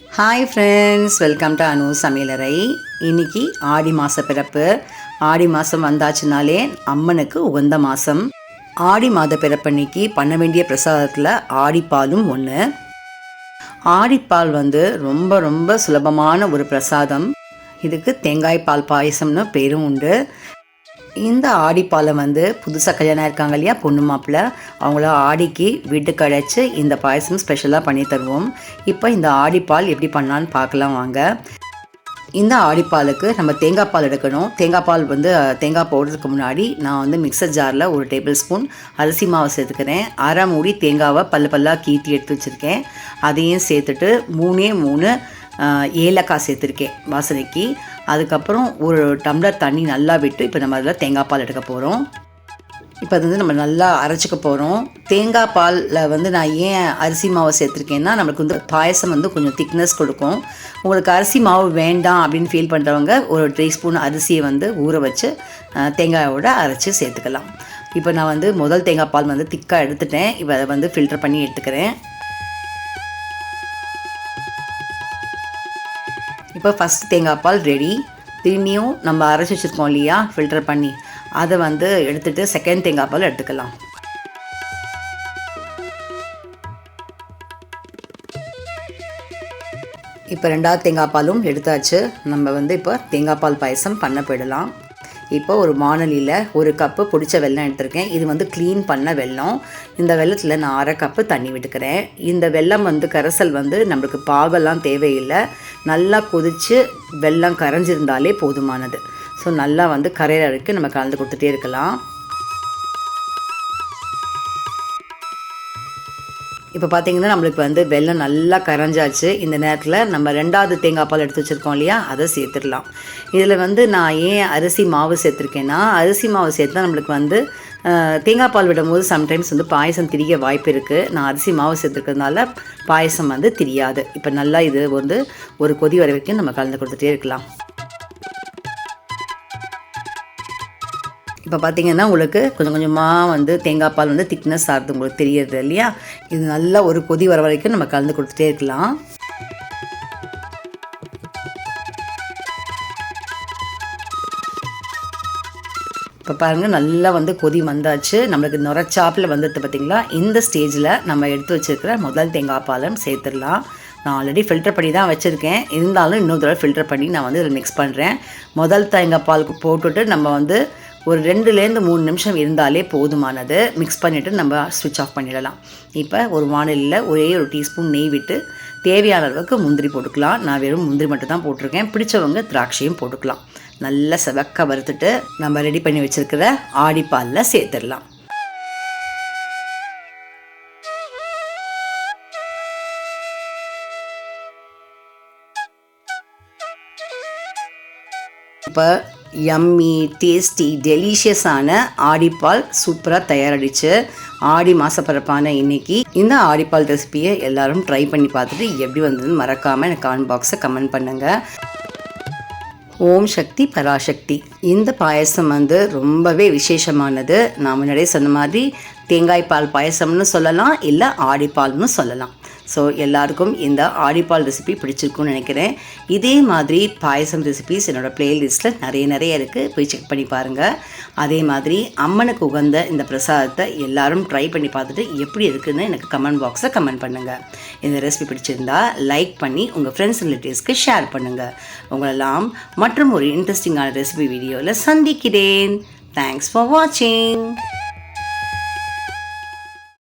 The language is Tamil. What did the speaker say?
ஹாய் ஃப்ரெண்ட்ஸ், வெல்கம் டு அனு சமையலறை. இன்றைக்கி ஆடி மாத பிறப்பு. ஆடி மாதம் வந்தாச்சுனாலே அம்மனுக்கு உகந்த மாதம். ஆடி மாத பிறப்பன்னைக்கு பண்ண வேண்டிய பிரசாதத்தில் ஆடிப்பாலும் ஒன்று. ஆடிப்பால் ரொம்ப ரொம்ப சுலபமான ஒரு பிரசாதம். இதுக்கு தேங்காய் பால் பாயசம்னு பேரும் உண்டு. இந்த ஆடிப்பாலை புதுசாக கல்யாணம் இருக்காங்க இல்லையா, பொண்ணு மாப்பிள்ளை, அவங்கள ஆடிக்கு வீட்டுக்கு அழைச்சி இந்த பாயசம் ஸ்பெஷலாக பண்ணி தருவோம். இப்போ இந்த ஆடிப்பால் எப்படி பண்ணலான்னு பார்க்கலாம் வாங்க. இந்த ஆடிப்பாலுக்கு நம்ம தேங்காய் பால் எடுக்கணும். தேங்காய் பால் தேங்காய் போடுறதுக்கு முன்னாடி நான் மிக்சர் ஜாரில் 1 டேபிள் ஸ்பூன் அரிசி மாவு சேர்த்துக்கிறேன். அரை மூடி தேங்காவை பல்லாக கீட்டி எடுத்து வச்சுருக்கேன். அதையும் சேர்த்துட்டு 3 ஏலக்காய் சேர்த்துருக்கேன் வாசனைக்கு. அதுக்கப்புறம் 1 டம்ளர் தண்ணி நல்லா விட்டு இப்போ நம்ம அதில் தேங்காய் பால் எடுக்க போகிறோம். இப்போ நம்ம நல்லா அரைச்சிக்க போகிறோம். தேங்காய் பாலில் நான் ஏன் அரிசி மாவை சேர்த்துருக்கேன்னா, நம்மளுக்கு பாயசம் கொஞ்சம் திக்னஸ் கொடுக்கும். உங்களுக்கு அரிசி மாவு வேண்டாம் அப்படின்னு ஃபீல் பண்ணுறவங்க 1 டீஸ்பூன் அரிசியை ஊற வச்சு தேங்காயோட அரைச்சி சேர்த்துக்கலாம். இப்போ நான் முதல் தேங்காய் பால் திக்காக எடுத்துட்டேன். இப்போ அதை ஃபில்டர் பண்ணி எடுத்துக்கிறேன். இப்போ ஃபஸ்ட் தேங்காய் பால் ரெடி. திரும்பியும் நம்ம அரைச்சி வச்சுருக்கோம் இல்லையா, ஃபில்டர் பண்ணி, அதை எடுத்துகிட்டு செகண்ட் தேங்காய் பால் எடுத்துக்கலாம். இப்போ 2வது தேங்காய் பாலும் எடுத்தாச்சு. நம்ம இப்போ தேங்காய் பால் பாயசம் பண்ண போயிடலாம். இப்போ ஒரு வாணலியில் 1 கப்பு பிடிச்ச வெல்லம் எடுத்திருக்கேன். இது க்ளீன் பண்ண வெல்லம். இந்த வெல்லத்தில் நான் 1/2 கப்பு தண்ணி விட்டுக்கிறேன். இந்த வெல்லம் கரைசல் நம்மளுக்கு பாகெல்லாம் தேவையில்லை. நல்லா கொதித்து வெல்லம் கரைஞ்சிருந்தாலே போதுமானது. ஸோ நல்லா கரையிற வரைக்கும் நம்ம கலந்து கொடுத்துட்டே இருக்கலாம். இப்போ பார்த்திங்கன்னா நம்மளுக்கு வெல்லம் நல்லா கரைஞ்சாச்சு. இந்த நேரத்தில் நம்ம 2வது தேங்காய் பால் எடுத்து வச்சுருக்கோம் இல்லையா, அதை சேர்த்துடலாம். இதில் நான் ஏன் அரிசி மாவு சேர்த்துருக்கேன்னா, அரிசி மாவு சேர்த்தா நம்மளுக்கு தேங்காய் பால் விடும்போது சம்டைம்ஸ் பாயசம் திரிய வாய்ப்பு இருக்குது. நான் அரிசி மாவு சேர்த்துருக்கிறதுனால பாயசம் திரியாது. இப்போ நல்லா இது ஒரு கொதி வர வரைக்கும் நம்ம கலந்து கொடுத்துட்டே இருக்கலாம். இப்போ பார்த்திங்கன்னா உங்களுக்கு கொஞ்சம் கொஞ்சமாக தேங்காய் பால் திக்னஸ் ஆகிறது உங்களுக்கு தெரியுது இல்லையா. இது நல்லா ஒரு கொதி வர வரைக்கும் நம்ம கலந்து கொடுத்துட்டே இருக்கலாம். இப்போ பாருங்கள், நல்லா கொதி வந்தாச்சு. நம்மளுக்கு நுரைச்சாப்பில் பார்த்திங்களா. இந்த ஸ்டேஜில் நம்ம எடுத்து வச்சுருக்கிற முதல் தேங்காய் பாலம் சேர்த்துடலாம். நான் ஆல்ரெடி ஃபில்டர் பண்ணி தான் வச்சுருக்கேன். இருந்தாலும் இன்னொரு தடவை ஃபில்டர் பண்ணி நான் இதில் மிக்ஸ் பண்ணுறேன். முதல் தேங்காய் பாலுக்கு போட்டுட்டு நம்ம ஒரு 2லேருந்து 3 நிமிஷம் இருந்தாலே போதுமானது. மிக்ஸ் பண்ணிவிட்டு நம்ம ஸ்விட்ச் ஆஃப் பண்ணிடலாம். இப்போ ஒரு வாணலியில் 1 டீஸ்பூன் நெய் விட்டு தேவையான அளவுக்கு முந்திரி போட்டுக்கலாம். நான் வெறும் முந்திரி மட்டும் தான் போட்டிருக்கேன். பிடிச்சவங்க திராட்சையும் போட்டுக்கலாம். நல்லா செவக்க வறுத்துட்டு நம்ம ரெடி பண்ணி வச்சுருக்கிற ஆடிப்பாலில் சேர்த்துடலாம். இப்போ யம்மி டேஸ்டி டெலிஷியஸான ஆடிப்பால் சூப்பராக தயாராகிடுச்சு. ஆடி மாதப்பிறப்பான இன்றைக்கி இந்த ஆடிப்பால் ரெசிபியை எல்லோரும் ட்ரை பண்ணி பார்த்துட்டு எப்படி வந்ததுன்னு மறக்காமல் எனக்கு கமெண்ட் பாக்ஸை கமெண்ட் பண்ணுங்கள். ஓம் சக்தி பராசக்தி. இந்த பாயசம் ரொம்பவே விசேஷமானது. நான் முன்னாடியே சொன்ன மாதிரி தேங்காய் பால் பாயசம்னு சொல்லலாம், இல்லை ஆடிப்பால்னு சொல்லலாம். ஸோ எல்லாருக்கும் இந்த ஆடிப்பால் ரெசிபி பிடிச்சிருக்குன்னு நினைக்கிறேன். இதே மாதிரி பாயசம் ரெசிபிஸ் என்னோடய ப்ளேலிஸ்ட்டில் நிறைய இருக்குது. போய் செக் பண்ணி பாருங்கள். அதே மாதிரி அம்மனுக்கு உகந்த இந்த பிரசாதத்தை எல்லாரும் ட்ரை பண்ணி பார்த்துட்டு எப்படி இருக்குதுன்னு எனக்கு கமெண்ட் பாக்ஸில் கமெண்ட் பண்ணுங்கள். இந்த ரெசிபி பிடிச்சிருந்தா லைக் பண்ணி உங்கள் ஃப்ரெண்ட்ஸ் ரிலேட்டிவ்ஸ்க்கு ஷேர் பண்ணுங்கள். உங்களெல்லாம் மற்றும் ஒரு இன்ட்ரெஸ்டிங்கான ரெசிபி வீடியோவில் சந்திக்கிறேன். தேங்க்ஸ் ஃபார் வாட்சிங்.